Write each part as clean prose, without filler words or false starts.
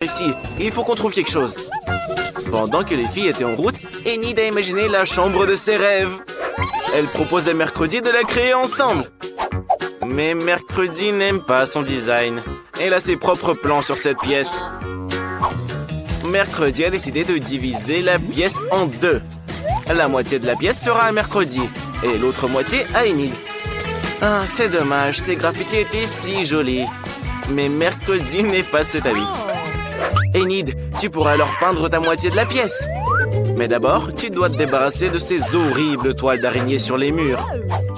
Ici, il faut qu'on trouve quelque chose. Pendant que les filles étaient en route, Enid a imaginé la chambre de ses rêves. Elle propose à Mercredi de la créer ensemble. Mais Mercredi n'aime pas son design. Elle a ses propres plans sur cette pièce. Mercredi a décidé de diviser la pièce en deux. La moitié de la pièce sera à Mercredi et l'autre moitié à Enid. Ah, c'est dommage, ces graffitis étaient si jolis. Mais Mercredi n'est pas de cet avis. Enid, tu pourras alors peindre ta moitié de la pièce. Mais d'abord, tu dois te débarrasser de ces horribles toiles d'araignée sur les murs.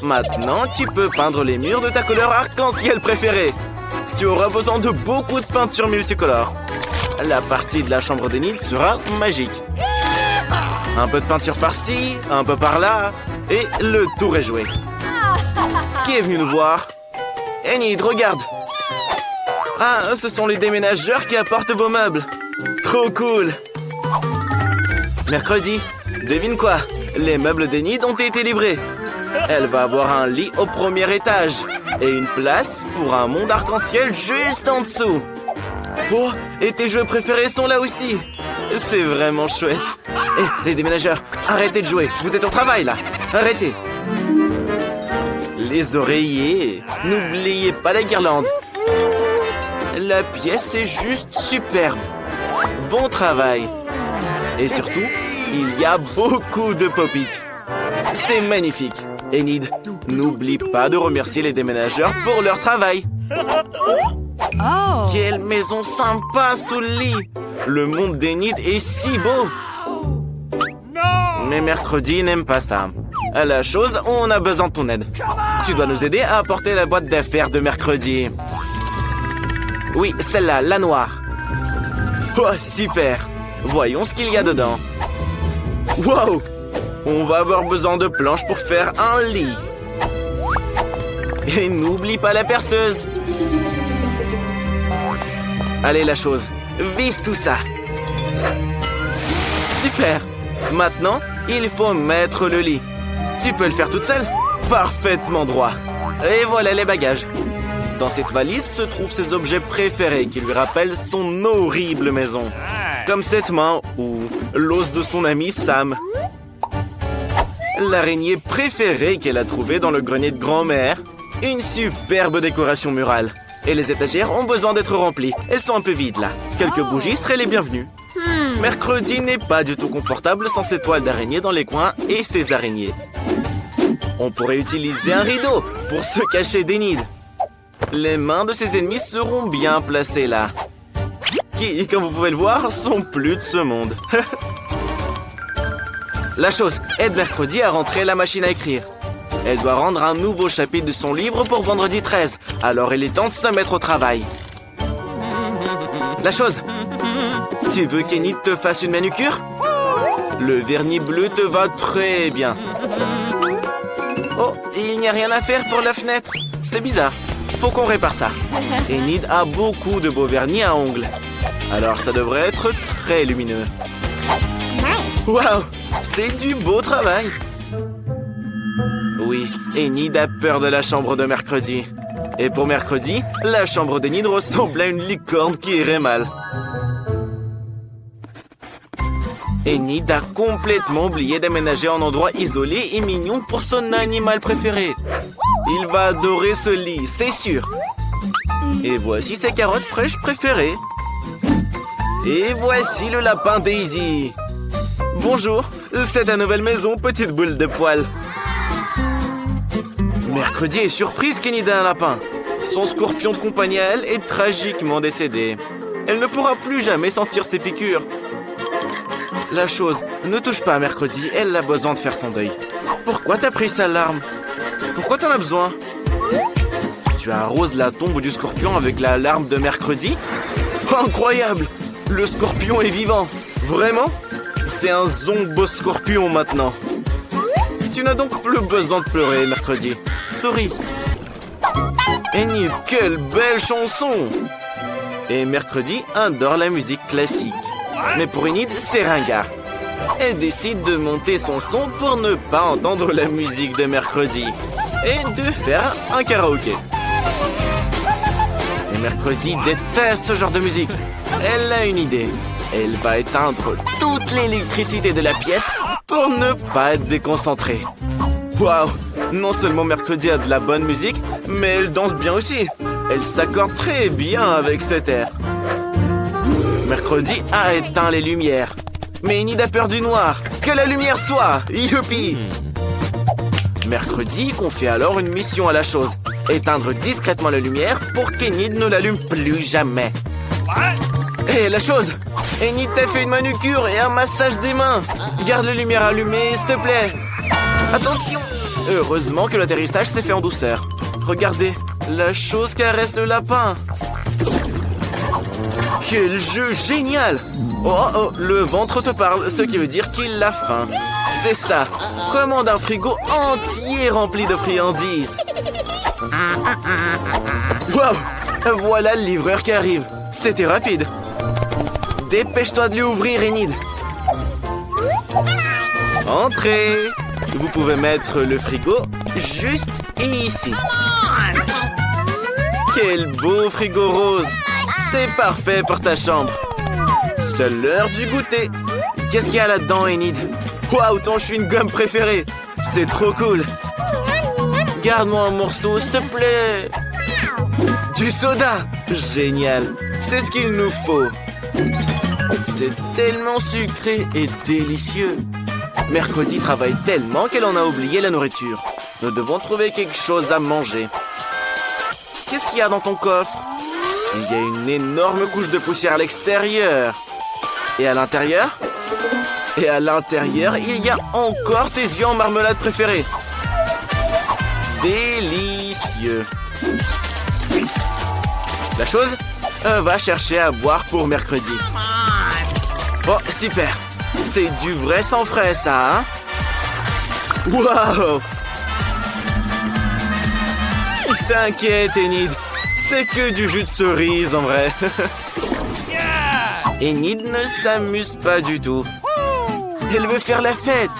Maintenant, tu peux peindre les murs de ta couleur arc-en-ciel préférée. Tu auras besoin de beaucoup de peinture multicolore. La partie de la chambre d'Enid sera magique. Un peu de peinture par-ci, un peu par-là, et le tour est joué. Qui est venu nous voir? Enid, regarde! Ah, ce sont les déménageurs qui apportent vos meubles. Trop cool! Mercredi, devine quoi? Les meubles d'Enid ont été livrés. Elle va avoir un lit au premier étage et une place pour un monde arc-en-ciel juste en dessous. Oh, et tes jeux préférés sont là aussi. C'est vraiment chouette. Hé, les déménageurs, arrêtez de jouer. Vous êtes au travail, là. Arrêtez. Les oreillers. N'oubliez pas la guirlande. La pièce est juste superbe. Bon travail. Et surtout, il y a beaucoup de pop-it. C'est magnifique. Enid, n'oublie pas de remercier les déménageurs pour leur travail. Oh. Quelle maison sympa sous le lit. Le monde d'Enid est si beau. Mais Mercredi n'aime pas ça. À la chose, on a besoin de ton aide. Tu dois nous aider à apporter la boîte d'affaires de Mercredi. Oui, celle-là, la noire. Oh, super. Voyons ce qu'il y a dedans. Wow! On va avoir besoin de planches pour faire un lit. Et n'oublie pas la perceuse. Allez, la chose. Visse tout ça. Super. Maintenant, il faut mettre le lit. Tu peux le faire toute seule? Parfaitement droit. Et voilà les bagages. Dans cette valise se trouvent ses objets préférés qui lui rappellent son horrible maison. Comme cette main ou l'os de son ami Sam. L'araignée préférée qu'elle a trouvée dans le grenier de grand-mère. Une superbe décoration murale. Et les étagères ont besoin d'être remplies. Elles sont un peu vides là. Quelques bougies seraient les bienvenues. Mercredi n'est pas du tout confortable sans ses toiles d'araignée dans les coins et ses araignées. On pourrait utiliser un rideau pour se cacher d'Enid. Les mains de ses ennemis seront bien placées là. Qui, comme vous pouvez le voir, sont plus de ce monde. La chose, aide Mercredi à rentrer la machine à écrire. Elle doit rendre un nouveau chapitre de son livre pour vendredi 13. Alors il est temps de se mettre au travail. La chose, tu veux qu'Enid te fasse une manucure? Le vernis bleu te va très bien. Oh, il n'y a rien à faire pour la fenêtre. C'est bizarre. Faut qu'on répare ça. Enid a beaucoup de beaux vernis à ongles. Alors ça devrait être très lumineux. Waouh, c'est du beau travail. Oui, Enid a peur de la chambre de Mercredi. Et pour Mercredi, la chambre d'Enid ressemble à une licorne qui irait mal. Enid a complètement oublié d'aménager un endroit isolé et mignon pour son animal préféré. Il va adorer ce lit, c'est sûr. Et voici ses carottes fraîches préférées. Et voici le lapin Daisy. Bonjour, c'est ta nouvelle maison, petite boule de poils. Mercredi est surprise qu'Enid ait un lapin. Son scorpion de compagnie à elle est tragiquement décédé. Elle ne pourra plus jamais sentir ses piqûres. La chose, ne touche pas à Mercredi, elle a besoin de faire son deuil. Pourquoi t'as pris sa larme? Pourquoi t'en as besoin? Tu arroses la tombe du scorpion avec la larme de Mercredi? Incroyable! Le scorpion est vivant! Vraiment? C'est un zombo-scorpion maintenant. Tu n'as donc plus besoin de pleurer, Mercredi. Souris. Enid, quelle belle chanson! Et Mercredi adore la musique classique. Mais pour Enid, c'est ringard. Elle décide de monter son son pour ne pas entendre la musique de Mercredi et de faire un karaoké. Et Mercredi déteste ce genre de musique. Elle a une idée. Elle va éteindre toute l'électricité de la pièce pour ne pas être déconcentrée. Waouh! Non seulement Mercredi a de la bonne musique, mais elle danse bien aussi. Elle s'accorde très bien avec cet air. Mercredi a éteint les lumières. Mais Enid a peur du noir. Que la lumière soit! Youpi! Mercredi confie alors une mission à la chose. Éteindre discrètement la lumière pour qu'Enid ne l'allume plus jamais. Hé, la chose! Enid t'a fait une manucure et un massage des mains. Garde la lumière allumée, s'il te plaît. Attention! Heureusement que l'atterrissage s'est fait en douceur. Regardez, la chose caresse le lapin. Quel jeu génial! Oh, le ventre te parle, ce qui veut dire qu'il a faim. C'est ça. Commande un frigo entier rempli de friandises. Waouh! Voilà le livreur qui arrive. C'était rapide. Dépêche-toi de lui ouvrir, Enid. Entrez. Vous pouvez mettre le frigo juste ici. Quel beau frigo rose. C'est parfait pour ta chambre. C'est l'heure du goûter. Qu'est-ce qu'il y a là-dedans, Enid? Waouh, ton chewing-gum préféré. C'est trop cool. Garde-moi un morceau, s'il te plaît. Du soda. Génial. C'est ce qu'il nous faut. C'est tellement sucré et délicieux. Mercredi travaille tellement qu'elle en a oublié la nourriture. Nous devons trouver quelque chose à manger. Qu'est-ce qu'il y a dans ton coffre? Il y a une énorme couche de poussière à l'extérieur. Et à l'intérieur? Et à l'intérieur, il y a encore tes yeux en marmelade préférés. Délicieux. La chose? Va chercher à boire pour mercredi. Oh, super. C'est du vrai sang frais, ça, hein? Waouh! T'inquiète, Enid. C'est que du jus de cerise, en vrai. Enid ne s'amuse pas du tout. Elle veut faire la fête.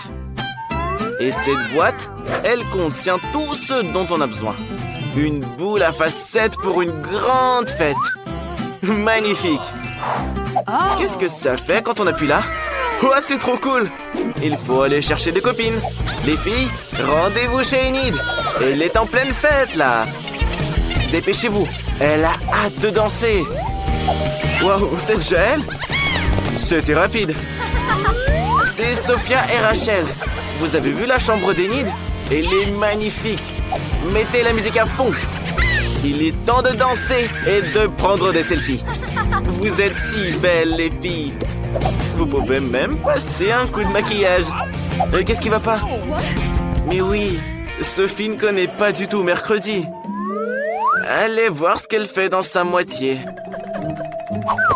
Et cette boîte, elle contient tout ce dont on a besoin. Une boule à facettes pour une grande fête. Magnifique. Qu'est-ce que ça fait quand on appuie là? Oh, c'est trop cool. Il faut aller chercher des copines. Les filles, rendez-vous chez Enid. Elle est en pleine fête, là. Dépêchez-vous. Elle a hâte de danser. Waouh, c'est déjà elle? C'était rapide. C'est Sophia et Rachel. Vous avez vu la chambre d'Enid? Elle est magnifique. Mettez la musique à fond. Il est temps de danser et de prendre des selfies. Vous êtes si belles, les filles. Vous pouvez même passer un coup de maquillage. Qu'est-ce qui va pas? Mais oui, Sophie ne connaît pas du tout Mercredi. Allez voir ce qu'elle fait dans sa moitié.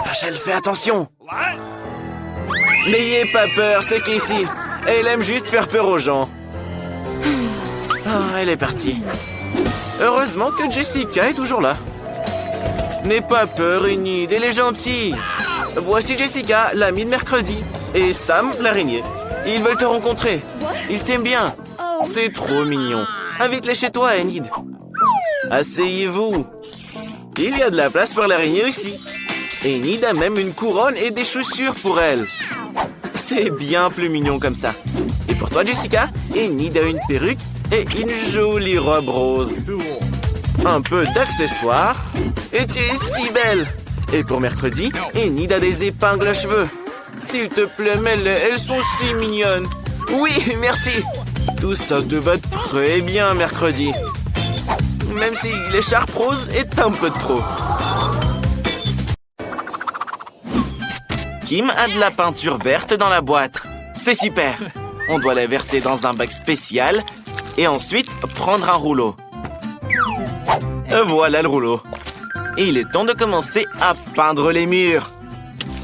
Rachel, fais attention. N'ayez pas peur, c'est qu'ici, elle aime juste faire peur aux gens. Elle est partie. Heureusement que Jessica est toujours là. N'aie pas peur, Enid, elle est gentille. Voici Jessica, l'amie de Mercredi, et Sam, l'araignée. Ils veulent te rencontrer. Ils t'aiment bien. C'est trop mignon. Invite-les chez toi, Enid. Asseyez-vous. Il y a de la place pour l'araignée aussi. Enid a même une couronne et des chaussures pour elle. C'est bien plus mignon comme ça. Et pour toi, Jessica, Enid a une perruque et une jolie robe rose. Un peu d'accessoires. Et tu es si belle. Et pour Mercredi, Enid a des épingles à cheveux. S'il te plaît, mets-les, elles sont si mignonnes. Oui, merci. Tout ça te va très bien, Mercredi. Même si l'écharpe rose est un peu trop. Kim a de la peinture verte dans la boîte. C'est super. On doit la verser dans un bac spécial et ensuite prendre un rouleau. Voilà le rouleau. Et il est temps de commencer à peindre les murs.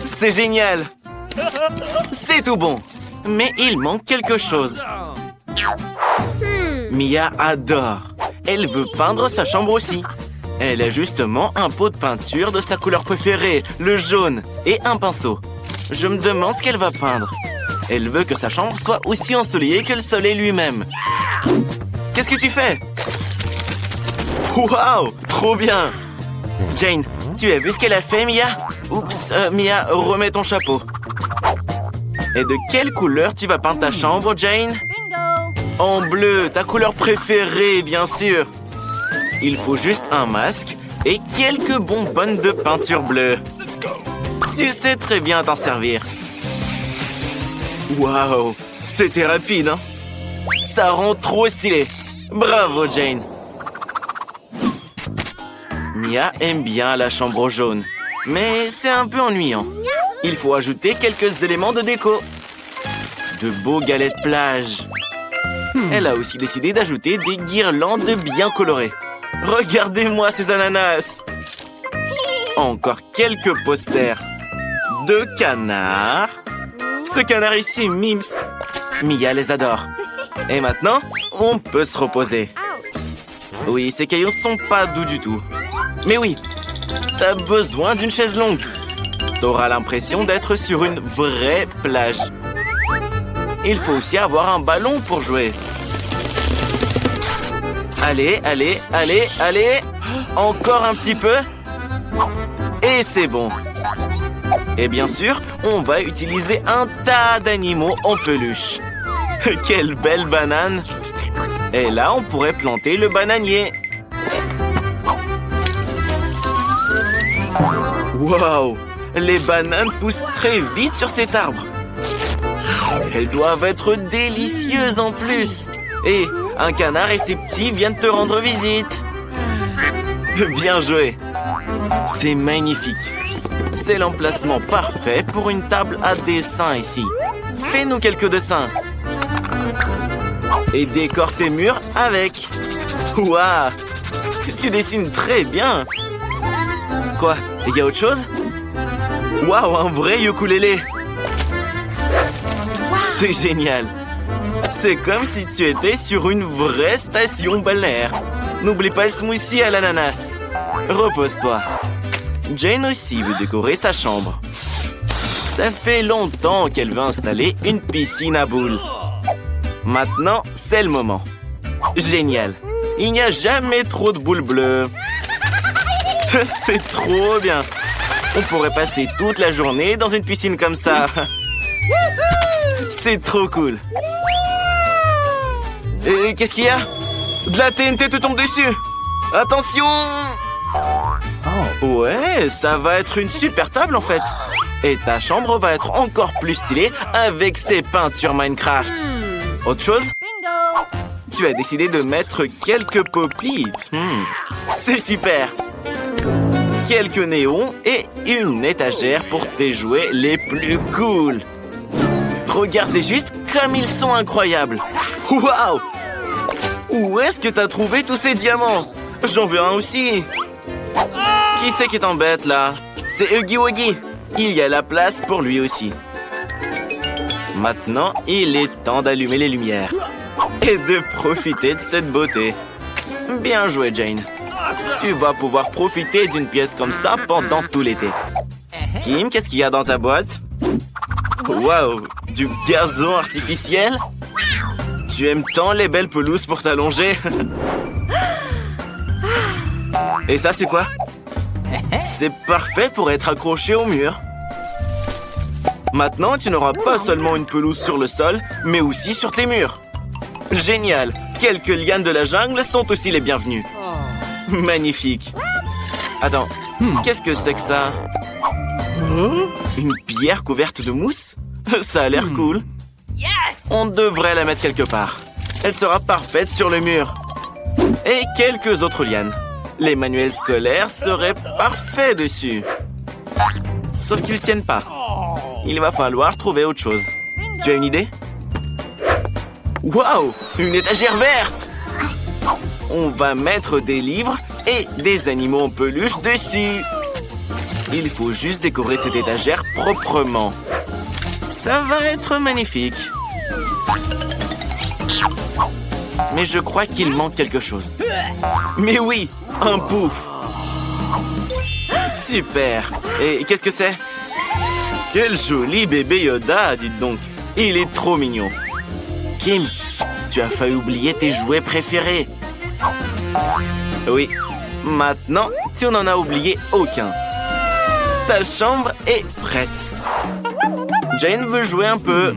C'est génial. C'est tout bon. Mais il manque quelque chose. Mia adore. Elle veut peindre sa chambre aussi. Elle a justement un pot de peinture de sa couleur préférée, le jaune, et un pinceau. Je me demande ce qu'elle va peindre. Elle veut que sa chambre soit aussi ensoleillée que le soleil lui-même. Qu'est-ce que tu fais? Waouh, trop bien! Jane, tu as vu ce qu'elle a fait, Mia? Oups, Mia, remets ton chapeau. Et de quelle couleur tu vas peindre ta chambre, Jane? Bingo! En bleu, ta couleur préférée, bien sûr. Il faut juste un masque et quelques bonbonnes de peinture bleue. Tu sais très bien t'en servir. Waouh, c'était rapide, hein? Ça rend trop stylé. Bravo, Jane. Mia aime bien la chambre jaune, mais c'est un peu ennuyant. Il faut ajouter quelques éléments de déco. De beaux galets de plage. Elle a aussi décidé d'ajouter des guirlandes bien colorées. Regardez-moi ces ananas. Encore quelques posters. 2 canards. Ce canard ici, Mims. Mia les adore. Et maintenant, on peut se reposer. Oui, ces cailloux sont pas doux du tout. Mais oui, t'as besoin d'une chaise longue. T'auras l'impression d'être sur une vraie plage. Il faut aussi avoir un ballon pour jouer. Allez, allez, allez, allez. Encore un petit peu. Et c'est bon. Et bien sûr, on va utiliser un tas d'animaux en peluche. Quelle belle banane. Et là, on pourrait planter le bananier. Waouh! Les bananes poussent très vite sur cet arbre. Elles doivent être délicieuses en plus. Et un canard et ses petits viennent te rendre visite. Bien joué. C'est magnifique. C'est l'emplacement parfait pour une table à dessin ici. Fais-nous quelques dessins. Et décore tes murs avec. Waouh! Tu dessines très bien. Quoi? Il y a autre chose? Waouh, un vrai ukulélé! C'est génial! C'est comme si tu étais sur une vraie station balnéaire. N'oublie pas le smoothie à l'ananas. Repose-toi. Jane aussi veut décorer sa chambre. Ça fait longtemps qu'elle veut installer une piscine à boules. Maintenant, c'est le moment. Génial! Il n'y a jamais trop de boules bleues. C'est trop bien. On pourrait passer toute la journée dans une piscine comme ça. C'est trop cool. Et qu'est-ce qu'il y a? De la TNT te tombe dessus. Attention! Ouais, ça va être une super table en fait. Et ta chambre va être encore plus stylée avec ces peintures Minecraft. Autre chose? Bingo! Tu as décidé de mettre quelques pop-it. C'est super. Quelques néons et une étagère pour tes jouets les plus cool. Regardez juste comme ils sont incroyables. Waouh! Où est-ce que t'as trouvé tous ces diamants? J'en veux un aussi. Qui c'est qui t'embête là? C'est Huggy Wuggy. Il y a la place pour lui aussi. Maintenant, il est temps d'allumer les lumières et de profiter de cette beauté. Bien joué, Jane. Tu vas pouvoir profiter d'une pièce comme ça pendant tout l'été. Kim, qu'est-ce qu'il y a dans ta boîte? Waouh, du gazon artificiel? Tu aimes tant les belles pelouses pour t'allonger? Et ça, c'est quoi? C'est parfait pour être accroché au mur. Maintenant, tu n'auras pas seulement une pelouse sur le sol, mais aussi sur tes murs. Génial! Quelques lianes de la jungle sont aussi les bienvenues. Magnifique. Attends, qu'est-ce que c'est que ça? Une pierre couverte de mousse? Ça a l'air cool. Yes! On devrait la mettre quelque part. Elle sera parfaite sur le mur. Et quelques autres lianes. Les manuels scolaires seraient parfaits dessus. Sauf qu'ils tiennent pas. Il va falloir trouver autre chose. Tu as une idée? Waouh! Une étagère verte! On va mettre des livres et des animaux en peluche dessus. Il faut juste décorer cette étagère proprement. Ça va être magnifique. Mais je crois qu'il manque quelque chose. Mais oui, un pouf. Super. Et qu'est-ce que c'est? Quel joli bébé Yoda, dites donc. Il est trop mignon. Kim, tu as failli oublier tes jouets préférés. Oui, maintenant, tu n'en as oublié aucun. Ta chambre est prête. Jane veut jouer un peu.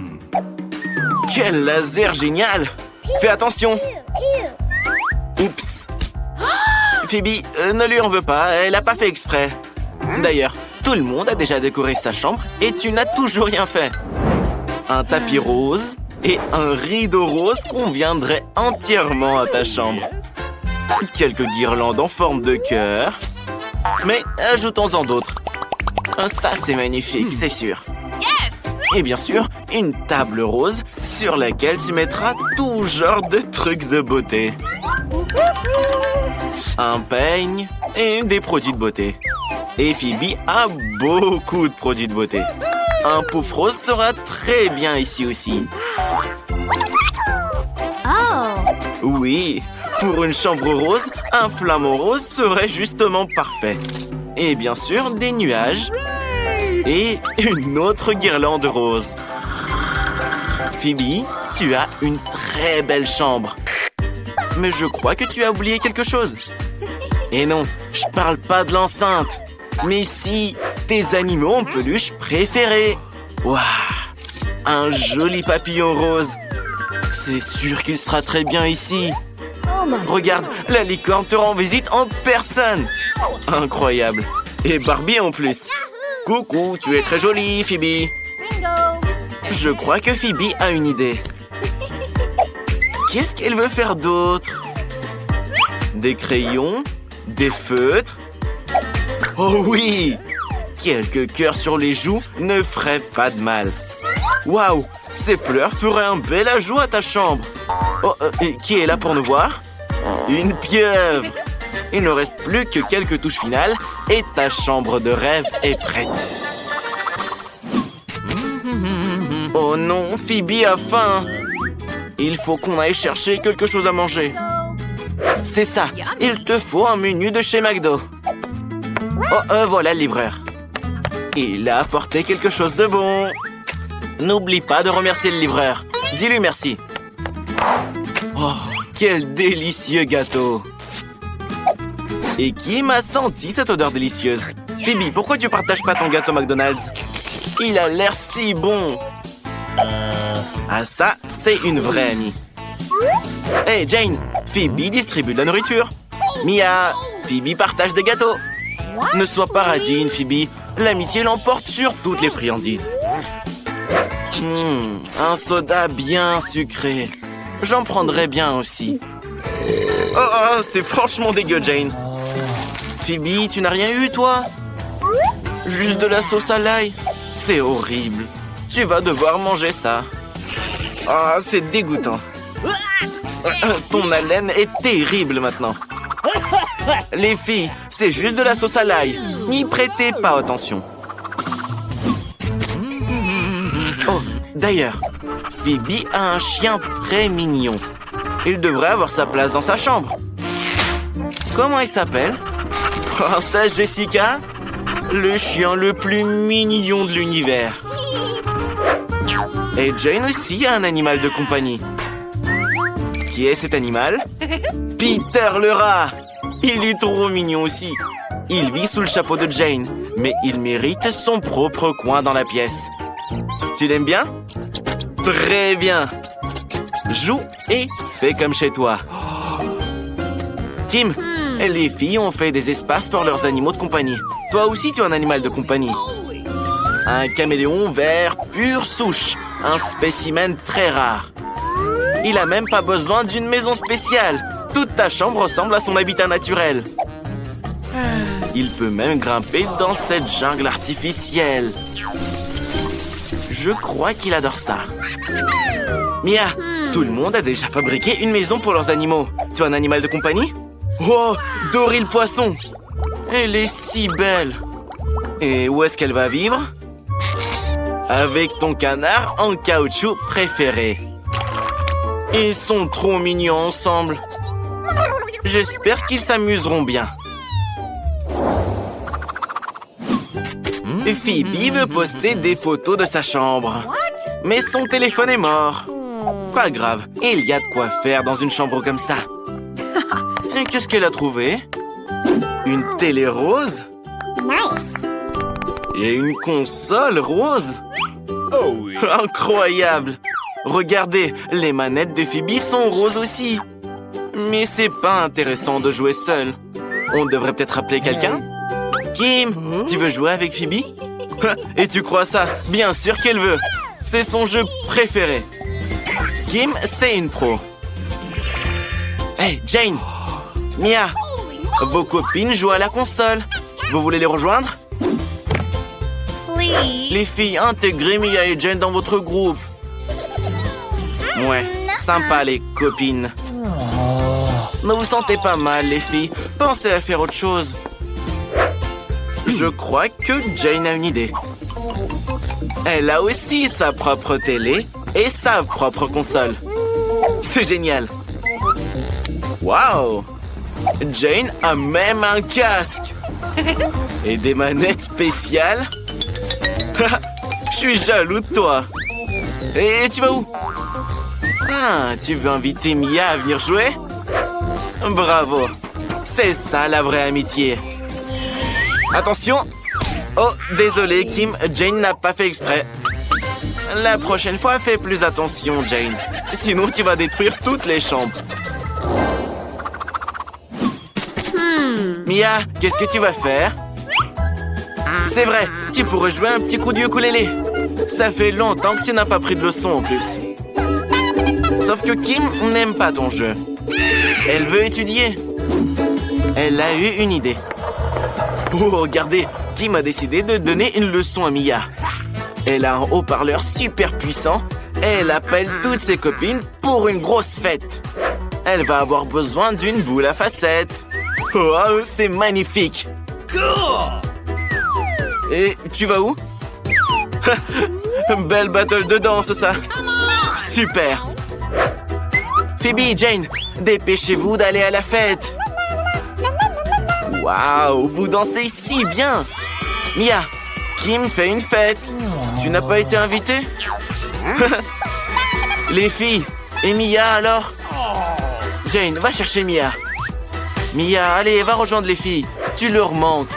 Quel laser génial! Fais attention! Oups! Phoebe, ne lui en veux pas, elle n'a pas fait exprès. D'ailleurs, tout le monde a déjà décoré sa chambre et tu n'as toujours rien fait. Un tapis rose et un rideau rose conviendraient entièrement à ta chambre. Quelques guirlandes en forme de cœur. Mais ajoutons-en d'autres. Ça, c'est magnifique, c'est sûr. Yes! Et bien sûr, une table rose sur laquelle tu mettras tout genre de trucs de beauté. Un peigne et des produits de beauté. Et Phoebe a beaucoup de produits de beauté. Un pouf rose sera très bien ici aussi. Oh! Oui, pour une chambre rose, un flamant rose serait justement parfait. Et bien sûr, des nuages. Et une autre guirlande rose. Phoebe, tu as une très belle chambre. Mais je crois que tu as oublié quelque chose. Et non, je parle pas de l'enceinte. Mais si, tes animaux en peluche préférés. Waouh! Un joli papillon rose. C'est sûr qu'il sera très bien ici. Regarde, la licorne te rend visite en personne. Incroyable. Et Barbie en plus. Coucou, tu es très jolie, Phoebe. Bingo! Je crois que Phoebe a une idée. Qu'est-ce qu'elle veut faire d'autre? Des crayons? Des feutres? Oh oui! Quelques cœurs sur les joues ne feraient pas de mal. Waouh! Ces fleurs feraient un bel ajout à ta chambre. Oh, qui est là pour nous voir? Une pieuvre! Il ne reste plus que quelques touches finales et ta chambre de rêve est prête. Oh non, Phoebe a faim! Il faut qu'on aille chercher quelque chose à manger. C'est ça, il te faut un menu de chez McDo. Oh, voilà le livreur. Il a apporté quelque chose de bon. N'oublie pas de remercier le livreur. Dis-lui merci. Oh, quel délicieux gâteau. Et qui m'a senti cette odeur délicieuse? Phoebe, pourquoi tu partages pas ton gâteau McDonald's? Il a l'air si bon. Ah ça, c'est une vraie amie. Hey Jane, Phoebe distribue de la nourriture. Mia, Phoebe partage des gâteaux. Ne sois pas radine, Phoebe. L'amitié l'emporte sur toutes les friandises. Un soda bien sucré. J'en prendrais bien aussi. Oh, c'est franchement dégueu, Jane. Phoebe, tu n'as rien eu, toi? Juste de la sauce à l'ail. C'est horrible. Tu vas devoir manger ça. Ah, c'est dégoûtant. Ton haleine est terrible maintenant. Les filles, c'est juste de la sauce à l'ail. N'y prêtez pas attention. Oh, d'ailleurs, Phoebe a un chien très mignon. Il devrait avoir sa place dans sa chambre. Comment il s'appelle? Oh, ça, Jessica? Le chien le plus mignon de l'univers. Et Jane aussi a un animal de compagnie. Qui est cet animal? Peter le rat! Il est trop mignon aussi. Il vit sous le chapeau de Jane, mais il mérite son propre coin dans la pièce. Tu l'aimes bien? Très bien. Joue et fais comme chez toi. Kim, les filles ont fait des espaces pour leurs animaux de compagnie. Toi aussi, tu as un animal de compagnie. Un caméléon vert pure souche. Un spécimen très rare. Il a même pas besoin d'une maison spéciale. Toute ta chambre ressemble à son habitat naturel. Il peut même grimper dans cette jungle artificielle. Je crois qu'il adore ça. Mia, tout le monde a déjà fabriqué une maison pour leurs animaux. Tu as un animal de compagnie? Oh, Dory le poisson! Elle est si belle. Et où est-ce qu'elle va vivre? Avec ton canard en caoutchouc préféré. Ils sont trop mignons ensemble. J'espère qu'ils s'amuseront bien. Phoebe veut poster des photos de sa chambre. Mais son téléphone est mort. Pas grave, il y a de quoi faire dans une chambre comme ça. Et qu'est-ce qu'elle a trouvé? Une télé rose? Et une console rose? Oh oui. Incroyable! Regardez, les manettes de Phoebe sont roses aussi. Mais c'est pas intéressant de jouer seul. On devrait peut-être appeler quelqu'un? Kim, tu veux jouer avec Phoebe? Et tu crois ça? Bien sûr qu'elle veut. C'est son jeu préféré. Kim, c'est une pro. Hey, Jane! Mia! Vos copines jouent à la console. Vous voulez les rejoindre? Please. Les filles, intégrez Mia et Jane dans votre groupe. Ouais, sympa les copines. Ne vous sentez pas mal, les filles. Pensez à faire autre chose. Je crois que Jane a une idée. Elle a aussi sa propre télé et sa propre console. C'est génial. Waouh! Jane a même un casque. Et des manettes spéciales. Je suis jaloux de toi. Et tu vas où? Ah, tu veux inviter Mia à venir jouer? Bravo. C'est ça la vraie amitié. Attention. Oh, désolé Kim, Jane n'a pas fait exprès. La prochaine fois, fais plus attention, Jane. Sinon, tu vas détruire toutes les chambres. Mia, qu'est-ce que tu vas faire? C'est vrai, tu pourrais jouer un petit coup de ukulélé. Ça fait longtemps que tu n'as pas pris de leçon en plus. Sauf que Kim n'aime pas ton jeu. Elle veut étudier. Elle a eu une idée. Oh, regardez, Kim a décidé de donner une leçon à Mia. Elle a un haut-parleur super puissant et elle appelle toutes ses copines pour une grosse fête. Elle va avoir besoin d'une boule à facettes. Wow, c'est magnifique. Et tu vas où? Belle battle de danse, ça. Super. Phoebe, Jane, dépêchez-vous d'aller à la fête. Waouh, vous dansez si bien. Mia, Kim fait une fête. Tu n'as pas été invitée? Les filles, et Mia alors? Jane, va chercher Mia. Mia, allez, va rejoindre les filles. Tu leur manques.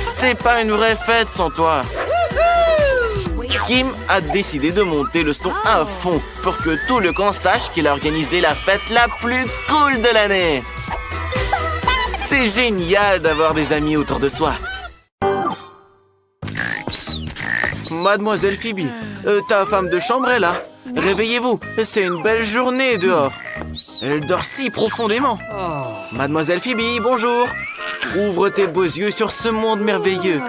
C'est pas une vraie fête sans toi. Kim a décidé de monter le son à fond pour que tout le camp sache qu'il a organisé la fête la plus cool de l'année. C'est génial d'avoir des amis autour de soi. Mademoiselle Phoebe, ta femme de chambre est là. Réveillez-vous, c'est une belle journée dehors. Elle dort si profondément. Mademoiselle Phoebe, bonjour. Ouvre tes beaux yeux sur ce monde merveilleux.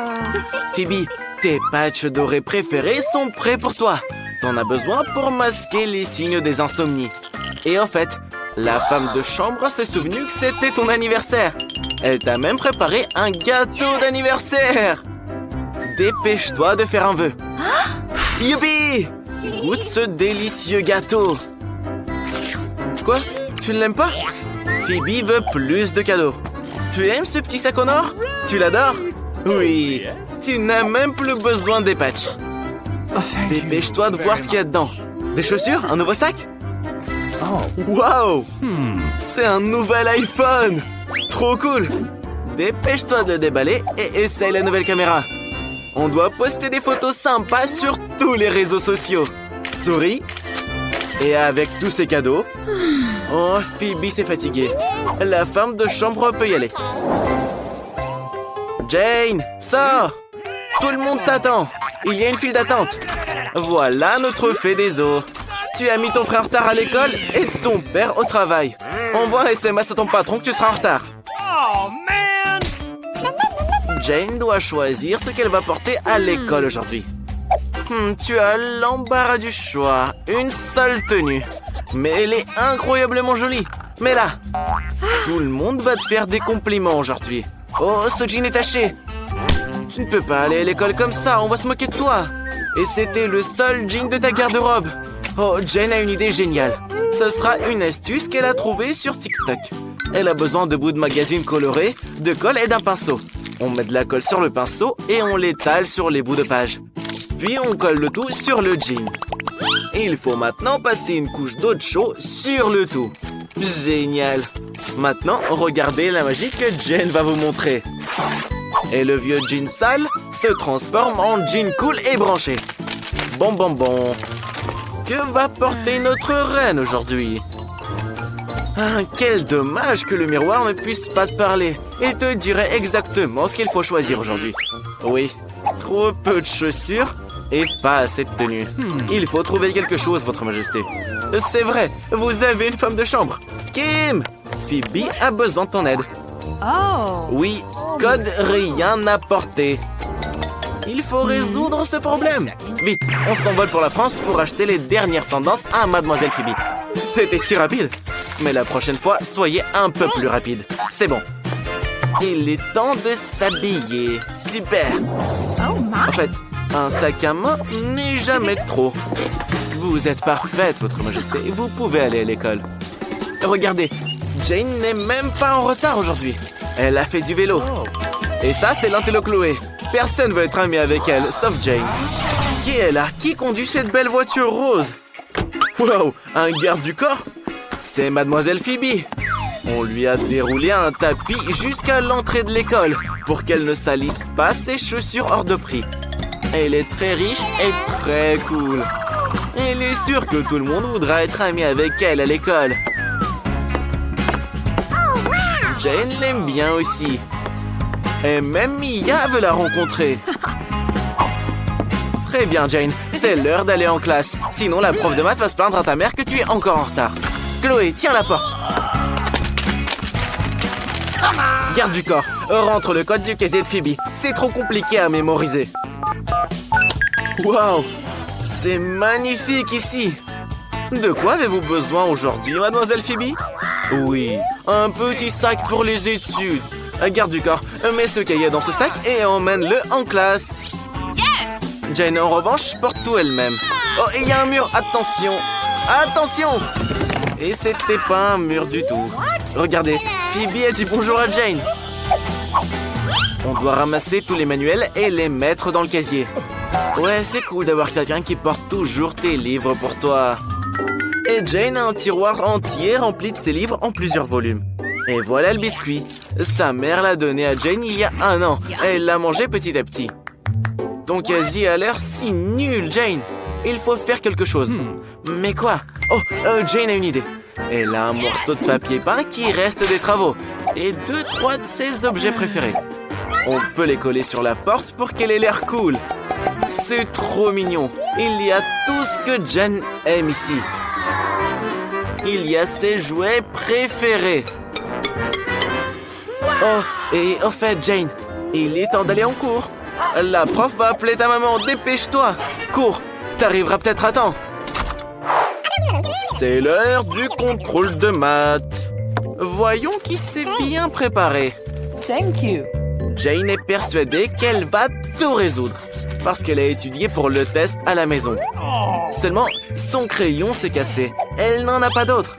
Phoebe, tes patchs dorés préférés sont prêts pour toi. T'en as besoin pour masquer les signes des insomnies. Et en fait, la femme de chambre s'est souvenue que c'était ton anniversaire. Elle t'a même préparé un gâteau d'anniversaire. Dépêche-toi de faire un vœu. Youpi! Goûte ce délicieux gâteau. Quoi? Tu ne l'aimes pas? Phoebe veut plus de cadeaux. Tu aimes ce petit sac en or? Tu l'adores? Oui. Tu n'as même plus besoin des patchs. Dépêche-toi de voir ce qu'il y a dedans. Des chaussures? Un nouveau sac? Wow! C'est un nouvel iPhone! Trop cool! Dépêche-toi de le déballer et essaye la nouvelle caméra. On doit poster des photos sympas sur tous les réseaux sociaux. Souris. Et avec tous ces cadeaux... Oh, Phoebe s'est fatiguée. La femme de chambre peut y aller. Jane, sors! Tout le monde t'attend. Il y a une file d'attente. Voilà notre fée des eaux. Tu as mis ton frère en retard à l'école et ton père au travail. Envoie un SMS à ton patron que tu seras en retard. Oh man! Jane doit choisir ce qu'elle va porter à l'école aujourd'hui. Tu as l'embarras du choix. Une seule tenue. Mais elle est incroyablement jolie. Mais là, tout le monde va te faire des compliments aujourd'hui. Oh, ce jean est taché. Tu ne peux pas aller à l'école comme ça, on va se moquer de toi. Et c'était le seul jean de ta garde-robe. Oh, Jane a une idée géniale. Ce sera une astuce qu'elle a trouvée sur TikTok. Elle a besoin de bouts de magazine colorés, de colle et d'un pinceau. On met de la colle sur le pinceau et on l'étale sur les bouts de page. Puis on colle le tout sur le jean. Il faut maintenant passer une couche d'eau de chaud sur le tout. Génial! Maintenant, regardez la magie que Jane va vous montrer. Et le vieux jean sale, se transforme en jean cool et branché. Bon. Que va porter notre reine aujourd'hui? Ah, quel dommage que le miroir ne puisse pas te parler et te dirait exactement ce qu'il faut choisir aujourd'hui. Oui, trop peu de chaussures et pas assez de tenue. Il faut trouver quelque chose, votre majesté. C'est vrai, vous avez une femme de chambre. Kim! Phoebe a besoin de ton aide. Oh. Oui, code rien à porter. Il faut résoudre ce problème. Vite, on s'envole pour la France pour acheter les dernières tendances à Mademoiselle Phoebe. C'était si rapide. Mais la prochaine fois, soyez un peu plus rapide. C'est bon. Il est temps de s'habiller. Super. Oh my. En fait, un sac à main n'est jamais trop. Vous êtes parfaite, votre majesté. Vous pouvez aller à l'école. Regardez, Jane n'est même pas en retard aujourd'hui. Elle a fait du vélo. Et ça, c'est l'intello Chloé. Personne veut être ami avec elle, sauf Jane. Qui est là? Qui conduit cette belle voiture rose? Wow, un garde du corps? C'est Mademoiselle Phoebe. On lui a déroulé un tapis jusqu'à l'entrée de l'école pour qu'elle ne salisse pas ses chaussures hors de prix. Elle est très riche et très cool. Elle est sûre que tout le monde voudra être ami avec elle à l'école. Jane l'aime bien aussi. Et même Mia veut la rencontrer. Très bien, Jane. C'est l'heure d'aller en classe. Sinon, la prof de maths va se plaindre à ta mère que tu es encore en retard. Chloé, tiens la porte. Garde du corps. Rentre le code du casier de Phoebe. C'est trop compliqué à mémoriser. Waouh! C'est magnifique ici. De quoi avez-vous besoin aujourd'hui, Mademoiselle Phoebe? Oui, un petit sac pour les études. Garde du corps, mets ce cahier dans ce sac et emmène-le en classe. Yes. Jane, en revanche, porte tout elle-même. Oh, il y a un mur, attention. Attention! Et c'était pas un mur du tout. Regardez, Phoebe a dit bonjour à Jane. On doit ramasser tous les manuels et les mettre dans le casier. Ouais, c'est cool d'avoir quelqu'un qui porte toujours tes livres pour toi. Et Jane a un tiroir entier rempli de ses livres en plusieurs volumes. Et voilà le biscuit. Sa mère l'a donné à Jane il y a 1 an. Elle l'a mangé petit à petit. Ton casier a l'air si nul, Jane. Il faut faire quelque chose. Mais quoi? Oh, Jane a une idée. Elle a un morceau de papier peint qui reste des travaux. Et 2-3 de ses objets préférés. On peut les coller sur la porte pour qu'elle ait l'air cool. C'est trop mignon. Il y a tout ce que Jane aime ici. Il y a ses jouets préférés. Oh, et au fait, Jane, il est temps d'aller en cours. La prof va appeler ta maman. Dépêche-toi. Cours, t'arriveras peut-être à temps. C'est l'heure du contrôle de maths. Voyons qui s'est bien préparé. Thank you. Jane est persuadée qu'elle va tout résoudre parce qu'elle a étudié pour le test à la maison. Seulement, son crayon s'est cassé. Elle n'en a pas d'autre.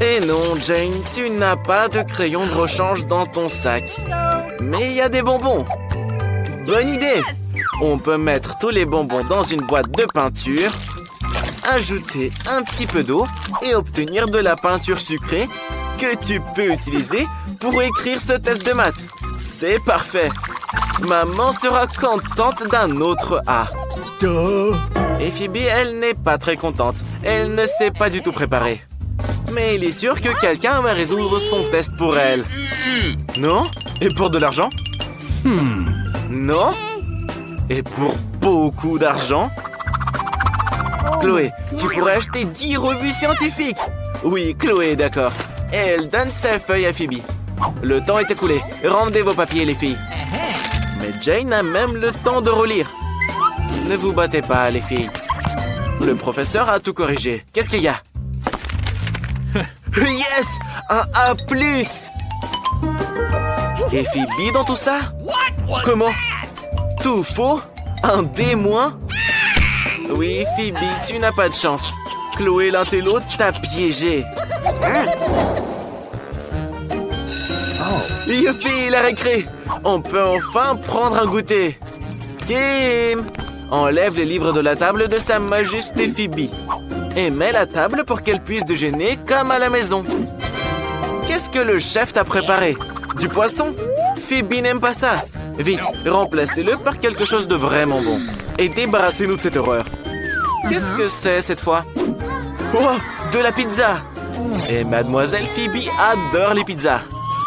Et non, Jane, tu n'as pas de crayon de rechange dans ton sac. Mais il y a des bonbons. Bonne idée. On peut mettre tous les bonbons dans une boîte de peinture, ajouter un petit peu d'eau et obtenir de la peinture sucrée que tu peux utiliser pour écrire ce test de maths. C'est parfait. Maman sera contente d'un autre A. Et Phoebe, elle n'est pas très contente. Elle ne s'est pas du tout préparée. Mais il est sûr que quelqu'un va résoudre son test pour elle. Non? Et pour de l'argent? Non? Et pour beaucoup d'argent? Chloé, tu pourrais acheter 10 revues scientifiques. Oui, Chloé est d'accord. Et elle donne sa feuille à Phoebe. Le temps est écoulé. Rendez vos papiers, les filles. Mais Jane a même le temps de relire. Ne vous battez pas, les filles. Le professeur a tout corrigé. Qu'est-ce qu'il y a? Yes! Un A+. Et Phoebe dans tout ça? Comment? Tout faux? Un D-? Oui, Phoebe, tu n'as pas de chance. Chloé l'intello t'a piégé. Youpi, la récré! On peut enfin prendre un goûter. Kim! Enlève les livres de la table de Sa Majesté Phoebe. Et mets la table pour qu'elle puisse déjeuner comme à la maison. Qu'est-ce que le chef t'a préparé? Du poisson? Phoebe n'aime pas ça. Vite, remplacez-le par quelque chose de vraiment bon. Et débarrassez-nous de cette horreur. Qu'est-ce que c'est cette fois? Oh, de la pizza! Et Mademoiselle Phoebe adore les pizzas.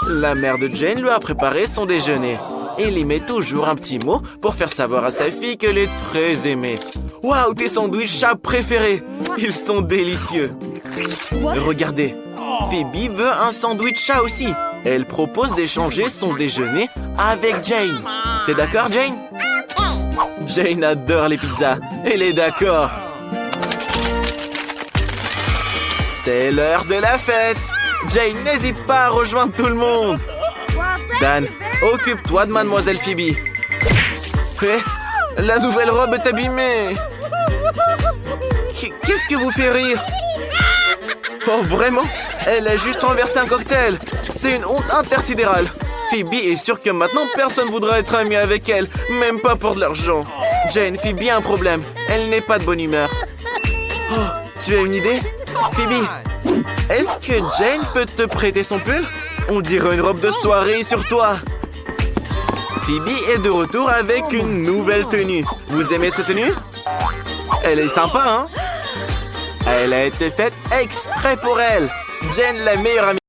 La mère de Jane lui a préparé son déjeuner. Et il y met toujours un petit mot pour faire savoir à sa fille qu'elle est très aimée. Waouh, tes sandwichs chat préférés! Ils sont délicieux. Regardez, Phoebe veut un sandwich chat aussi. Elle propose d'échanger son déjeuner avec Jane. T'es d'accord, Jane? Jane adore les pizzas. Elle est d'accord. C'est l'heure de la fête. Jane, n'hésite pas à rejoindre tout le monde. Dan, occupe-toi de Mademoiselle Phoebe. La nouvelle robe est abîmée. Qu'est-ce que vous fait rire? Oh, vraiment? Elle a juste renversé un cocktail. C'est une honte intersidérale. Phoebe est sûre que maintenant personne voudra être ami avec elle, même pas pour de l'argent. Jane, Phoebe a un problème. Elle n'est pas de bonne humeur. Oh, tu as une idée? Phoebe, est-ce que Jane peut te prêter son pull? On dirait une robe de soirée sur toi. Phoebe est de retour avec une nouvelle tenue. Vous aimez cette tenue? Elle est sympa, hein? Elle a été faite exprès pour elle. Jane, la meilleure amie.